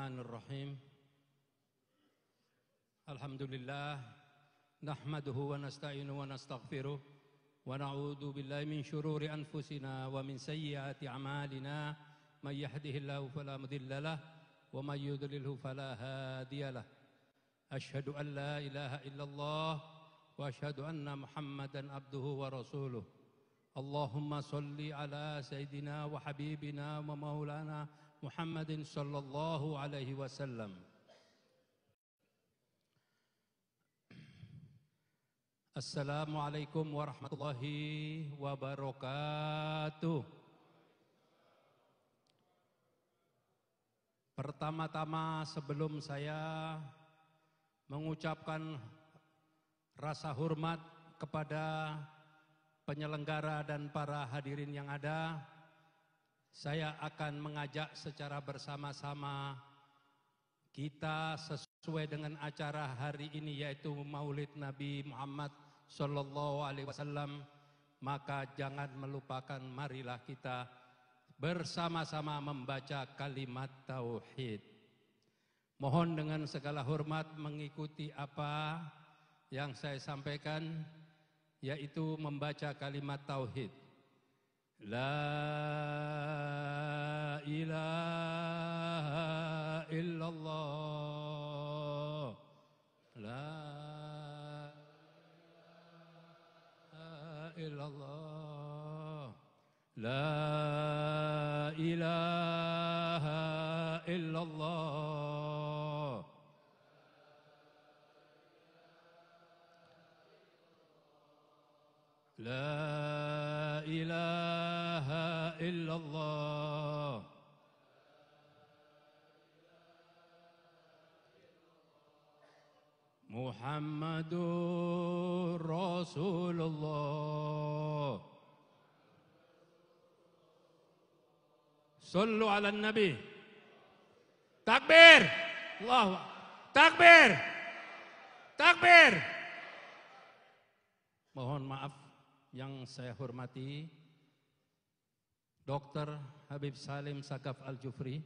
Bismillahirrahmanirrahim. Alhamdulillah nahmaduhu wa nasta'inuhu wa nastaghfiruh wa na'udzu billahi min syururi anfusina wa min sayyiati a'malina may yahdihillahu fala mudilla lahu wa may yudlilhu fala hadiyalah. Asyhadu an la ilaha illallah wa asyhadu anna Muhammadan abduhu wa rasuluh. Allahumma shalli ala sayyidina wa habibina wa maulana Muhammadin sallallahu alaihi wasallam. Assalamualaikum warahmatullahi wabarakatuh. Pertama-tama sebelum saya mengucapkan rasa hormat kepada penyelenggara dan para hadirin yang ada, saya akan mengajak secara bersama-sama kita sesuai dengan acara hari ini, yaitu Maulid Nabi Muhammad Sallallahu Alaihi Wasallam. Maka jangan melupakan, marilah kita bersama-sama membaca kalimat tauhid. Mohon dengan segala hormat mengikuti apa yang saya sampaikan, yaitu membaca kalimat tauhid. La ilaha illallah. La ilaha illallah. La ilaha illallah. La ilaha illallah. Muhammadur Rasulullah. Sallu ala nabi. Takbir. Allahu takbir. Takbir. Mohon maaf yang saya hormati Dr. Habib Salim Sagaf Al-Jufri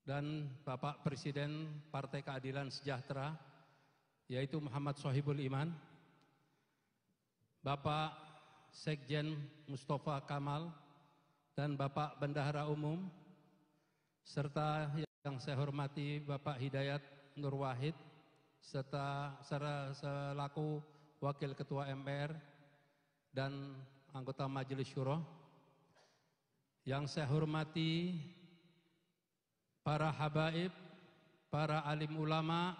dan Bapak Presiden Partai Keadilan Sejahtera, yaitu Muhammad Sohibul Iman, Bapak Sekjen Mustafa Kamal, dan Bapak Bendahara Umum, serta yang saya hormati Bapak Hidayat Nur Wahid, serta selaku Wakil Ketua MPR dan anggota Majelis Syuro. Yang saya hormati para habaib, para alim ulama,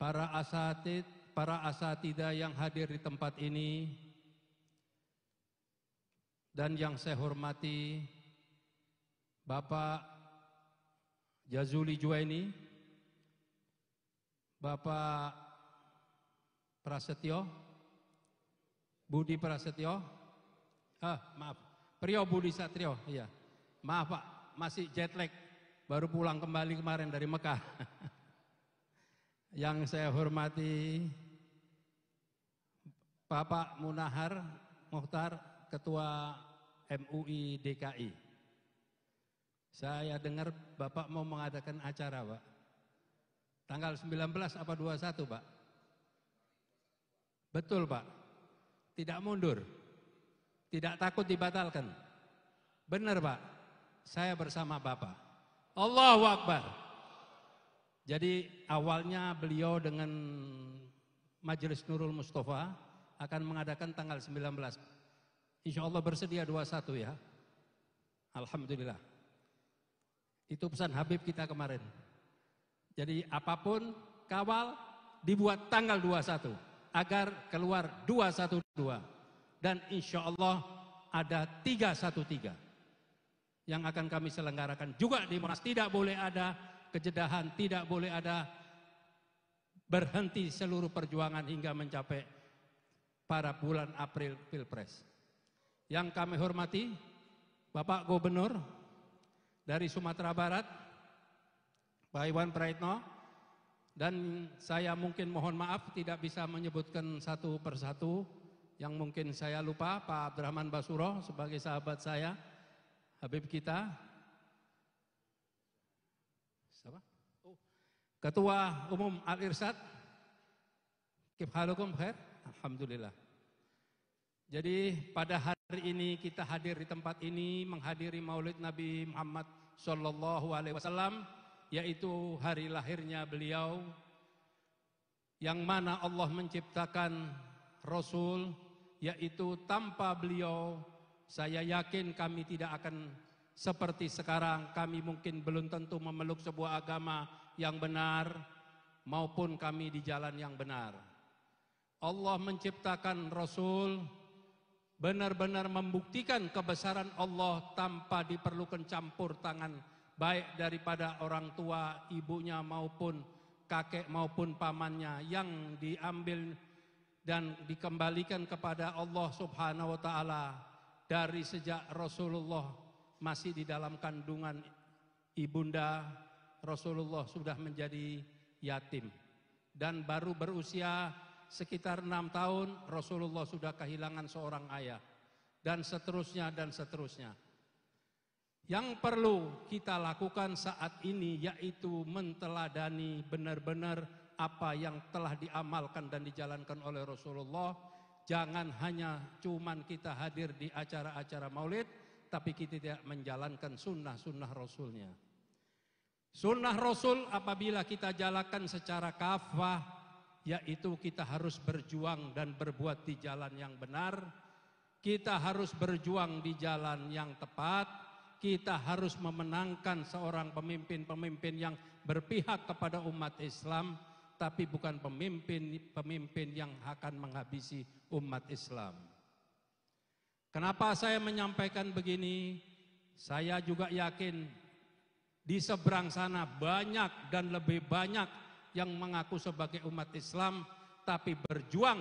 para asatid, para asatidah yang hadir di tempat ini, dan yang saya hormati Bapak Jazuli Juwaini, Bapak Prasetyo, Budi Prasetyo, Priyo Budi Satrio, iya. Maaf Pak, masih jet lag, baru pulang kembali kemarin dari Mekah. Yang saya hormati Bapak Munahar Mukhtar, Ketua MUI DKI. Saya dengar Bapak mau mengadakan acara, Pak. Tanggal 19 apa 21, Pak? Betul, Pak. Tidak mundur. Tidak takut dibatalkan. Benar, Pak. Saya bersama Bapak. Allahu Akbar. Jadi awalnya beliau dengan Majelis Nurul Mustafa akan mengadakan tanggal 19. Insya Allah bersedia 21 ya. Alhamdulillah. Itu pesan Habib kita kemarin. Jadi apapun kawal dibuat tanggal 21 agar keluar 212 dan insya Allah ada 313 yang akan kami selenggarakan juga di Monas. Tidak boleh ada kejedahan, tidak boleh ada berhenti seluruh perjuangan hingga mencapai pada bulan April Pilpres. Yang kami hormati Bapak Gubernur dari Sumatera Barat, Pak Iwan Praitno, dan saya mungkin mohon maaf tidak bisa menyebutkan satu persatu yang mungkin saya lupa. Pak Abdurrahman Basuro sebagai sahabat saya, Habib kita, siapa? Ketua Umum Al-Irsyad. Kif halukum khair? Alhamdulillah. Jadi pada hari ini kita hadir di tempat ini menghadiri Maulid Nabi Muhammad Sallallahu Alaihi Wasallam, yaitu hari lahirnya beliau, yang mana Allah menciptakan Rasul, yaitu tanpa beliau saya yakin kami tidak akan seperti sekarang. Kami mungkin belum tentu memeluk sebuah agama yang benar maupun kami di jalan yang benar. Allah menciptakan Rasul benar-benar membuktikan kebesaran Allah tanpa diperlukan campur tangan baik daripada orang tua, ibunya maupun kakek maupun pamannya, yang diambil dan dikembalikan kepada Allah Subhanahu wa taala dari sejak Rasulullah masih di dalam kandungan ibunda. Rasulullah sudah menjadi yatim dan baru berusia sekitar 6 tahun Rasulullah sudah kehilangan seorang ayah, dan seterusnya dan seterusnya. Yang perlu kita lakukan saat ini yaitu menteladani benar-benar apa yang telah diamalkan dan dijalankan oleh Rasulullah. Jangan hanya cuman kita hadir di acara-acara maulid, tapi kita tidak menjalankan sunnah-sunnah Rasulnya. Sunnah Rasul apabila kita jalankan secara kafah, yaitu kita harus berjuang dan berbuat di jalan yang benar. Kita harus berjuang di jalan yang tepat. Kita harus memenangkan seorang pemimpin-pemimpin yang berpihak kepada umat Islam, tapi bukan pemimpin yang akan menghabisi umat Islam. Kenapa saya menyampaikan begini? Saya juga yakin di seberang sana banyak dan lebih banyak yang mengaku sebagai umat Islam, tapi berjuang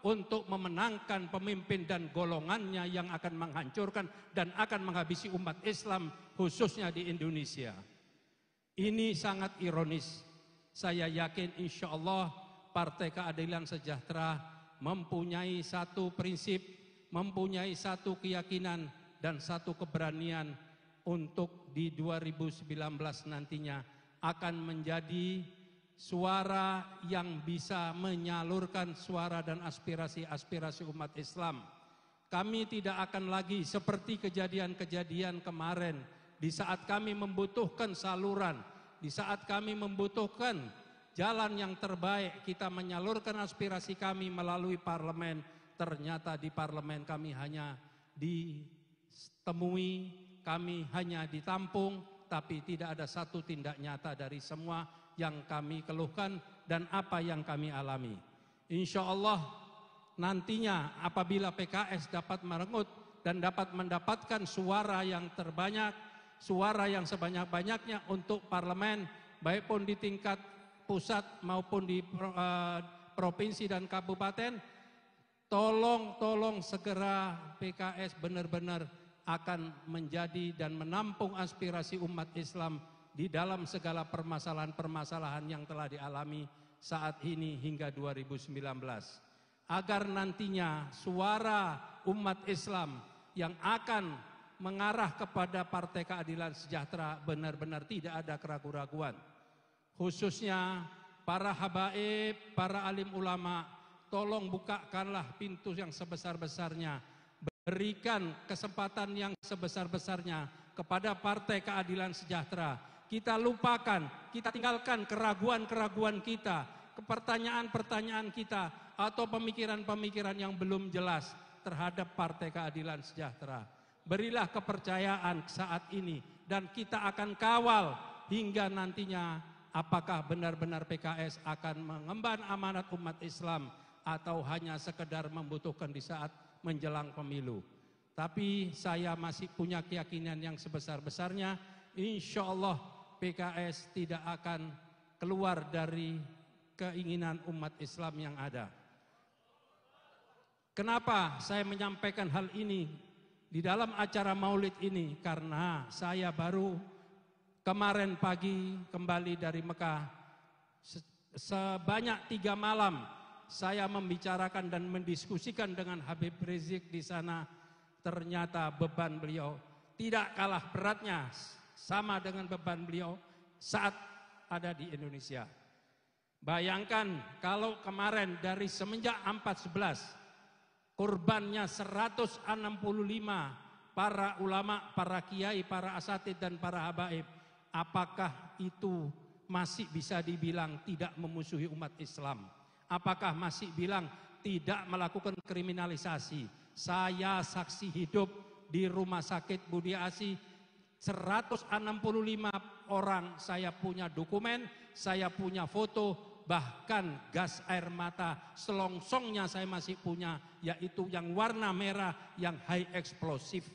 untuk memenangkan pemimpin dan golongannya yang akan menghancurkan dan akan menghabisi umat Islam khususnya di Indonesia. Ini sangat ironis. Saya yakin insya Allah Partai Keadilan Sejahtera mempunyai satu prinsip, mempunyai satu keyakinan dan satu keberanian untuk di 2019 nantinya akan menjadi suara yang bisa menyalurkan suara dan aspirasi-aspirasi umat Islam. Kami tidak akan lagi seperti kejadian-kejadian kemarin, di saat kami membutuhkan saluran, di saat kami membutuhkan jalan yang terbaik, kita menyalurkan aspirasi kami melalui parlemen. Ternyata di parlemen kami hanya ditemui, kami hanya ditampung, tapi tidak ada satu tindak nyata dari semua yang kami keluhkan dan apa yang kami alami. Insya Allah nantinya apabila PKS dapat merengut dan dapat mendapatkan suara yang terbanyak, suara yang sebanyak-banyaknya untuk parlemen, baik pun di tingkat pusat maupun di provinsi dan kabupaten, tolong segera PKS benar-benar akan menjadi dan menampung aspirasi umat Islam di dalam segala permasalahan-permasalahan yang telah dialami saat ini hingga 2019. Agar nantinya suara umat Islam yang akan mengarah kepada Partai Keadilan Sejahtera benar-benar tidak ada keraguan-raguan. Khususnya para habaib, para alim ulama, tolong bukakanlah pintu yang sebesar-besarnya. Berikan kesempatan yang sebesar-besarnya kepada Partai Keadilan Sejahtera. Kita lupakan, kita tinggalkan keraguan-keraguan kita, pertanyaan-pertanyaan kita, atau pemikiran-pemikiran yang belum jelas terhadap Partai Keadilan Sejahtera. Berilah kepercayaan saat ini dan kita akan kawal hingga nantinya apakah benar-benar PKS akan mengemban amanat umat Islam atau hanya sekedar membutuhkan di saat menjelang pemilu. Tapi saya masih punya keyakinan yang sebesar-besarnya, insya Allah PKS tidak akan keluar dari keinginan umat Islam yang ada. Kenapa saya menyampaikan hal ini di dalam acara maulid ini? Karena saya baru kemarin pagi kembali dari Mekah. Sebanyak 3 malam saya membicarakan dan mendiskusikan dengan Habib Rizik di sana. Ternyata beban beliau tidak kalah beratnya, sama dengan beban beliau saat ada di Indonesia. Bayangkan kalau kemarin dari semenjak 4.11 korbannya 165 para ulama, para kiai, para asatid dan para habaib. Apakah itu masih bisa dibilang tidak memusuhi umat Islam? Apakah masih bilang tidak melakukan kriminalisasi? Saya saksi hidup di rumah sakit Budi Asi, 165 orang saya punya dokumen, saya punya foto, bahkan gas air mata selongsongnya saya masih punya, yaitu yang warna merah yang high explosive.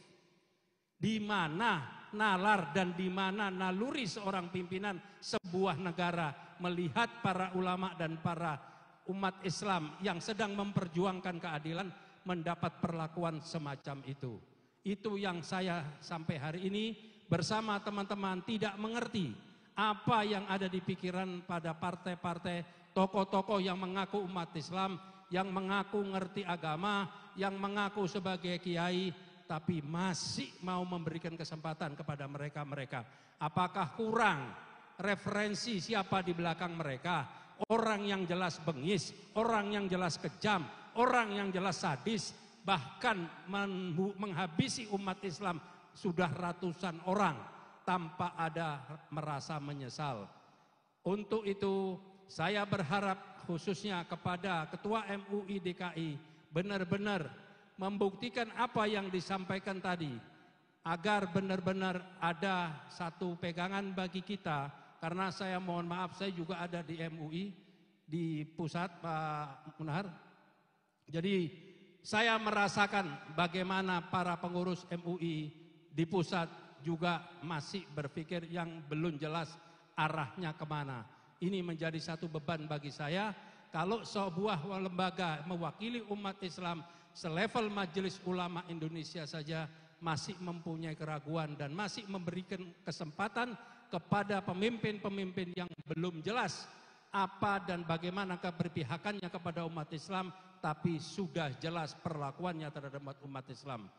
Di mana nalar dan di mana naluri seorang pimpinan sebuah negara melihat para ulama dan para umat Islam yang sedang memperjuangkan keadilan mendapat perlakuan semacam itu. Itu yang saya sampai hari ini bersama teman-teman tidak mengerti apa yang ada di pikiran pada partai-partai, tokoh-tokoh yang mengaku umat Islam, yang mengaku ngerti agama, yang mengaku sebagai kiai, tapi masih mau memberikan kesempatan kepada mereka-mereka. Apakah kurang referensi siapa di belakang mereka? Orang yang jelas bengis, orang yang jelas kejam, orang yang jelas sadis, bahkan menghabisi umat Islam sudah ratusan orang tanpa ada merasa menyesal. Untuk itu saya berharap khususnya kepada Ketua MUI DKI benar-benar membuktikan apa yang disampaikan tadi, agar benar-benar ada satu pegangan bagi kita. Karena saya mohon maaf, saya juga ada di MUI di pusat, Pak Munahar. Jadi saya merasakan bagaimana para pengurus MUI di pusat juga masih berpikir yang belum jelas arahnya kemana. Ini menjadi satu beban bagi saya. Kalau sebuah lembaga mewakili umat Islam selevel Majelis Ulama Indonesia saja masih mempunyai keraguan dan masih memberikan kesempatan kepada pemimpin-pemimpin yang belum jelas apa dan bagaimana keberpihakannya kepada umat Islam, tapi sudah jelas perlakuannya terhadap umat Islam.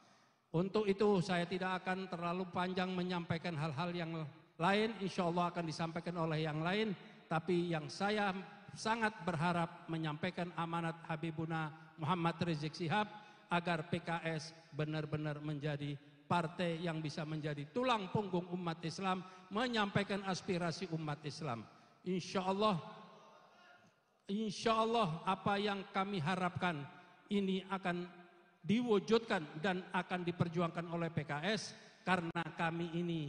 Untuk itu saya tidak akan terlalu panjang menyampaikan hal-hal yang lain, insya Allah akan disampaikan oleh yang lain, tapi yang saya sangat berharap menyampaikan amanat Habibuna Muhammad Rizik Syihab agar PKS benar-benar menjadi partai yang bisa menjadi tulang punggung umat Islam, menyampaikan aspirasi umat Islam. Insya Allah apa yang kami harapkan ini akan diwujudkan dan akan diperjuangkan oleh PKS, karena kami ini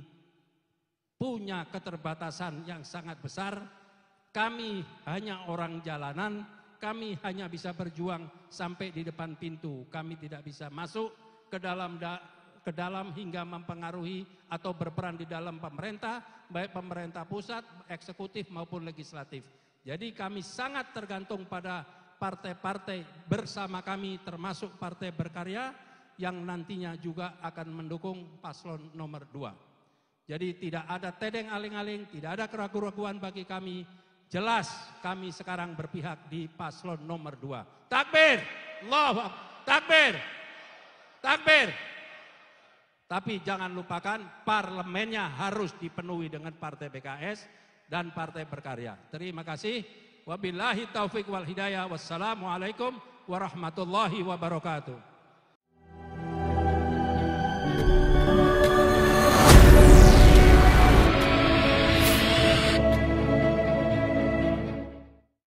punya keterbatasan yang sangat besar. Kami hanya orang jalanan, kami hanya bisa berjuang sampai di depan pintu. Kami tidak bisa masuk ke dalam hingga mempengaruhi atau berperan di dalam pemerintah, baik pemerintah pusat, eksekutif maupun legislatif. Jadi kami sangat tergantung pada partai-partai bersama kami, termasuk Partai Berkarya yang nantinya juga akan mendukung paslon nomor 2. Jadi tidak ada tedeng aling-aling, tidak ada keraguan-keraguan bagi kami. Jelas kami sekarang berpihak di paslon nomor 2. Takbir! Allahu Akbar! Takbir! Takbir! Tapi jangan lupakan parlemennya harus dipenuhi dengan Partai PKS dan Partai Berkarya. Terima kasih. Wabillahi taufiq wal hidayah. Wassalamualaikum warahmatullahi wabarakatuh.